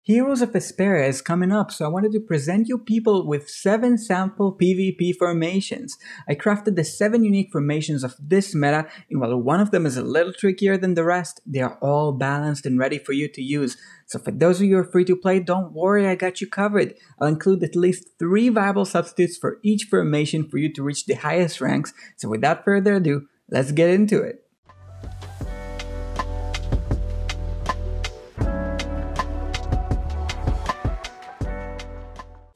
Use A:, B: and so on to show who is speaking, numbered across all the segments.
A: Heroes of Esperia is coming up, so I wanted to present you people with 7 sample PvP formations. I crafted the 7 unique formations of this meta, and while one of them is a little trickier than the rest, they are all balanced and ready for you to use. So for those of you who are free to play, don't worry, I got you covered. I'll include at least 3 viable substitutes for each formation for you to reach the highest ranks, so without further ado, let's get into it.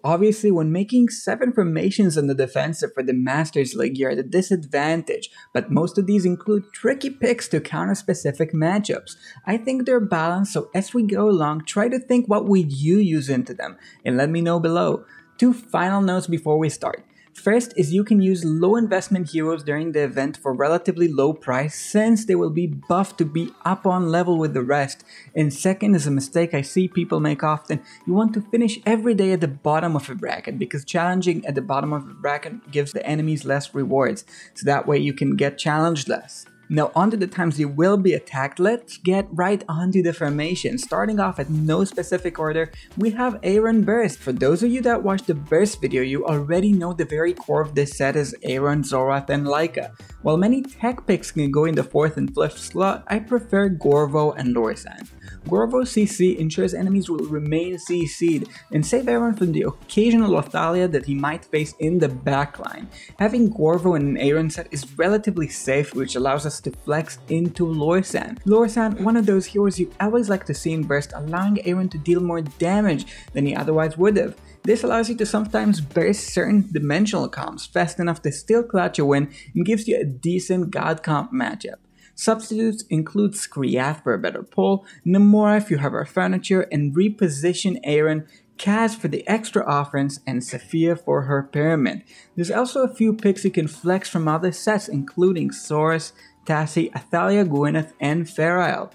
A: Obviously, when making 7 formations on the defensive for the Masters League, you're at a disadvantage, but most of these include tricky picks to counter specific matchups. I think they're balanced, so as we go along, try to think what would you use into them, and let me know below. 2 final notes before we start. First is you can use low investment heroes during the event for relatively low price since they will be buffed to be up on level with the rest. And second is a mistake I see people make often. You want to finish every day at the bottom of a bracket because challenging at the bottom of a bracket gives the enemies less rewards. So that way you can get challenged less. Now onto the times you will be attacked, let's get right onto the formation. Starting off at no specific order, we have Aaron Burst. For those of you that watched the Burst video, you already know the very core of this set is Aaron, Zorath, and Laika. While many tech picks can go in the 4th and 5th slot, I prefer Gorvo and Lorsan. Gorvo CC ensures enemies will remain CC'd and save Aaron from the occasional Othalia that he might face in the backline. Having Gorvo in an Aaron set is relatively safe, which allows us to flex into Lorsan. Lorsan, one of those heroes you always like to see in Burst, allowing Aaron to deal more damage than he otherwise would have. This allows you to sometimes burst certain dimensional comps fast enough to still clutch a win and gives you a decent God comp matchup. Substitutes include Skriath for a better pull, Namora if you have our furniture, and reposition Aaron, Kaz for the extra offense, and Sophia for her pyramid. There's also a few picks you can flex from other sets including Saurus, Tassi, Athalia, Gwyneth, and Feral.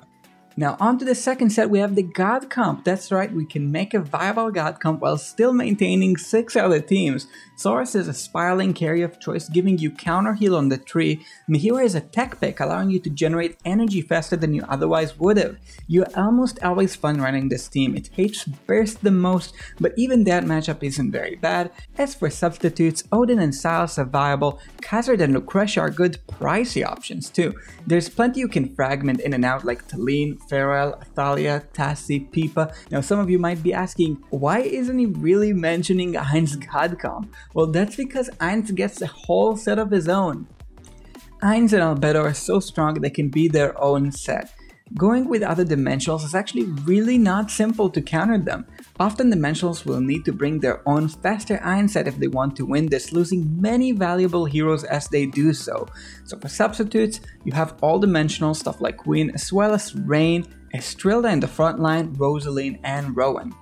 A: Now onto the second set, we have the God Comp. That's right, we can make a viable God Comp while still maintaining 6 other teams. Saurus is a spiraling carry of choice, giving you counter heal on the tree. Mihira is a tech pick, allowing you to generate energy faster than you otherwise would have. You're almost always fun running this team. It hates Burst the most, but even that matchup isn't very bad. As for substitutes, Odin and Silas are viable. Khazard and Lucretia are good pricey options too. There's plenty you can fragment in and out like Talene, Feral, Athalia, Tassi, Pipa. Now some of you might be asking, why isn't he really mentioning Ain's God Comp? Well, that's because Ain's gets a whole set of his own. Ain's and Albedo are so strong they can be their own set. Going with other dimensionals is actually really not simple to counter them. Often dimensionals will need to bring their own faster Ain set if they want to win this, losing many valuable heroes as they do so. So for substitutes, you have all dimensional stuff like Queen as well as Rain, Estrilda in the front line, Rosaline, and Rowan.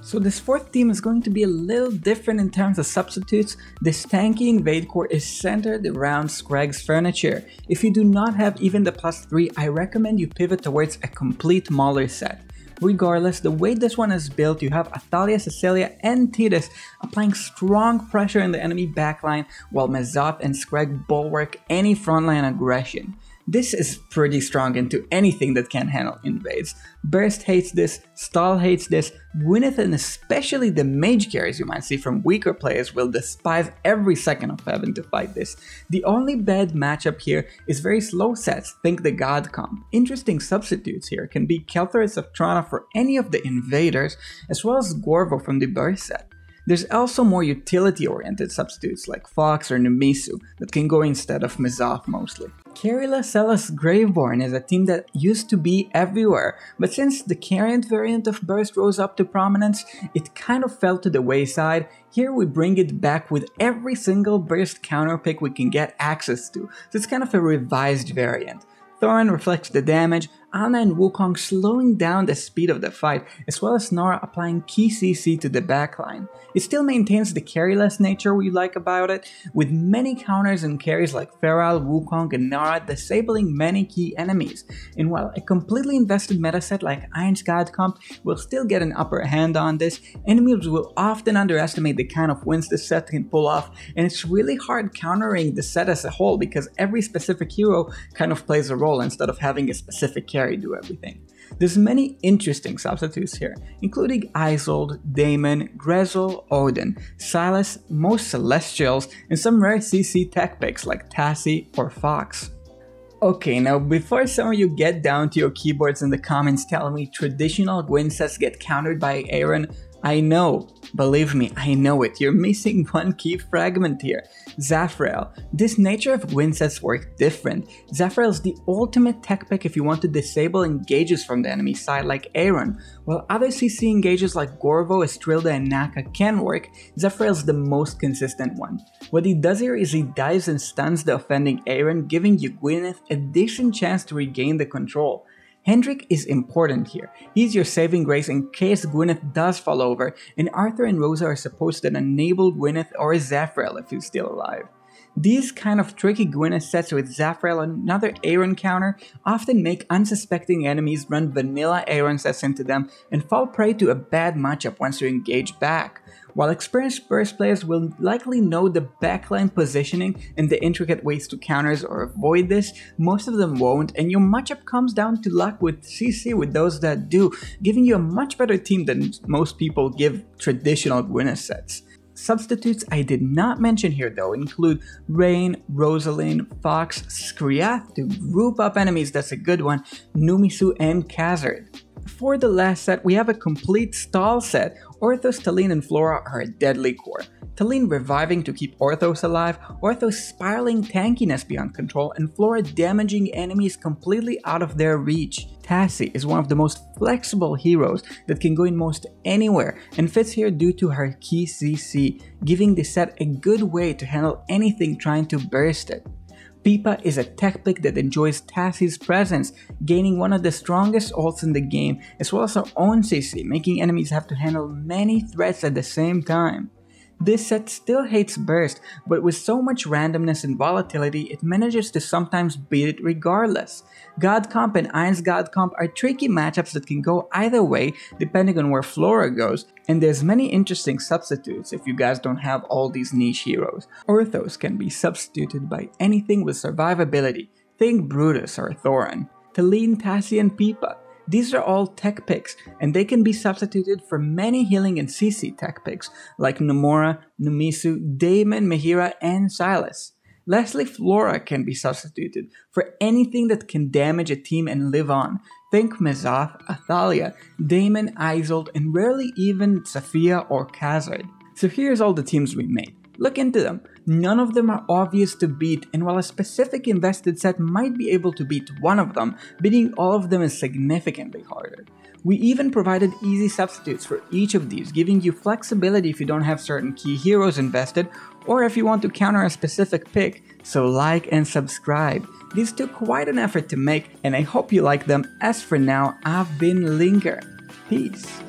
A: So this 4th team is going to be a little different in terms of substitutes. This tanky invade core is centered around Scragg's furniture. If you do not have even the +3, I recommend you pivot towards a complete Mauler set. Regardless, the way this one is built, you have Athalia, Cecilia, and Titus applying strong pressure in the enemy backline, while Mazzoth and Scrag bulwark any frontline aggression. This is pretty strong into anything that can handle invades. Burst hates this, Stall hates this, Gwyneth and especially the mage carries you might see from weaker players will despise every second of having to fight this. The only bad matchup here is very slow sets, think the God Comp. Interesting substitutes here can be Kelthoris of Trana for any of the invaders, as well as Gorvo from the Burst set. There's also more utility-oriented substitutes like Fox or Numisu that can go instead of Mazzoth mostly. Carila Celas Graveborn is a team that used to be everywhere, but since the Carrion variant of Burst rose up to prominence, it kind of fell to the wayside. Here we bring it back with every single Burst counter pick we can get access to, so it's kind of a revised variant. Thorin reflects the damage, Anna and Wukong slowing down the speed of the fight, as well as Nora applying key CC to the backline. It still maintains the carryless nature we like about it, with many counters and carries like Feral, Wukong, and Nora disabling many key enemies. And while a completely invested meta set like Ain's God Comp will still get an upper hand on this, enemies will often underestimate the kind of wins this set can pull off, and it's really hard countering the set as a whole because every specific hero kind of plays a role instead of having a specific carry do everything. There's many interesting substitutes here, including Isolde, Daemon, Grezel, Odin, Silas, most Celestials, and some rare CC tech picks like Tassie or Fox. Okay, now before some of you get down to your keyboards in the comments telling me traditional Gwyn sets get countered by Aaron, I know, believe me, I know it, you're missing one key fragment here. Zafrael. This nature of Gwyn sets work different. Zafrael is the ultimate tech pick if you want to disable engages from the enemy side like Aaron. While other CC engages like Gorvo, Estrilda, and Naka can work, Zafrael is the most consistent one. What he does here is he dives and stuns the offending Aaron, giving you Gwyneth a decent chance to regain the control. Hendrik is important here. He's your saving grace in case Gwyneth does fall over, and Arthur and Rosa are supposed to enable Gwyneth or Zafrael if he's still alive. These kind of tricky Gwyneth sets with Zafrael and another Aaron counter often make unsuspecting enemies run vanilla Aaron sets into them and fall prey to a bad matchup once you engage back. While experienced burst players will likely know the backline positioning and the intricate ways to counters or avoid this, most of them won't, and your matchup comes down to luck with CC with those that do, giving you a much better team than most people give traditional Gwyneth sets. Substitutes I did not mention here though include Rain, Rosalind, Fox, Skriath to group up enemies, that's a good one, Numisu, and Khazard. For the last set, we have a complete stall set. Orthos, Talene, and Flora are a deadly core. Talene reviving to keep Orthos alive, Orthos spiraling tankiness beyond control, and Flora damaging enemies completely out of their reach. Tassie is one of the most flexible heroes that can go in most anywhere and fits here due to her key CC, giving the set a good way to handle anything trying to burst it. Pipa is a tech pick that enjoys Tassie's presence, gaining one of the strongest ults in the game, as well as her own CC, making enemies have to handle many threats at the same time. This set still hates burst, but with so much randomness and volatility, it manages to sometimes beat it regardless. God Comp and Iron's God Comp are tricky matchups that can go either way depending on where Flora goes, and there's many interesting substitutes if you guys don't have all these niche heroes. Orthos can be substituted by anything with survivability, think Brutus or Thorin. Talene, Tassie, and Pipa. These are all tech picks, and they can be substituted for many healing and CC tech picks like Nomura, Numisu, Daemon, Mehira, and Silas. Lastly, Flora can be substituted for anything that can damage a team and live on. Think Mezoth, Athalia, Daemon, Isolde, and rarely even Saphia or Khazard. So here's all the teams we made. Look into them. None of them are obvious to beat, and while a specific invested set might be able to beat one of them, beating all of them is significantly harder. We even provided easy substitutes for each of these, giving you flexibility if you don't have certain key heroes invested, or if you want to counter a specific pick, so like and subscribe. These took quite an effort to make, and I hope you like them. As for now, I've been Linker. Peace.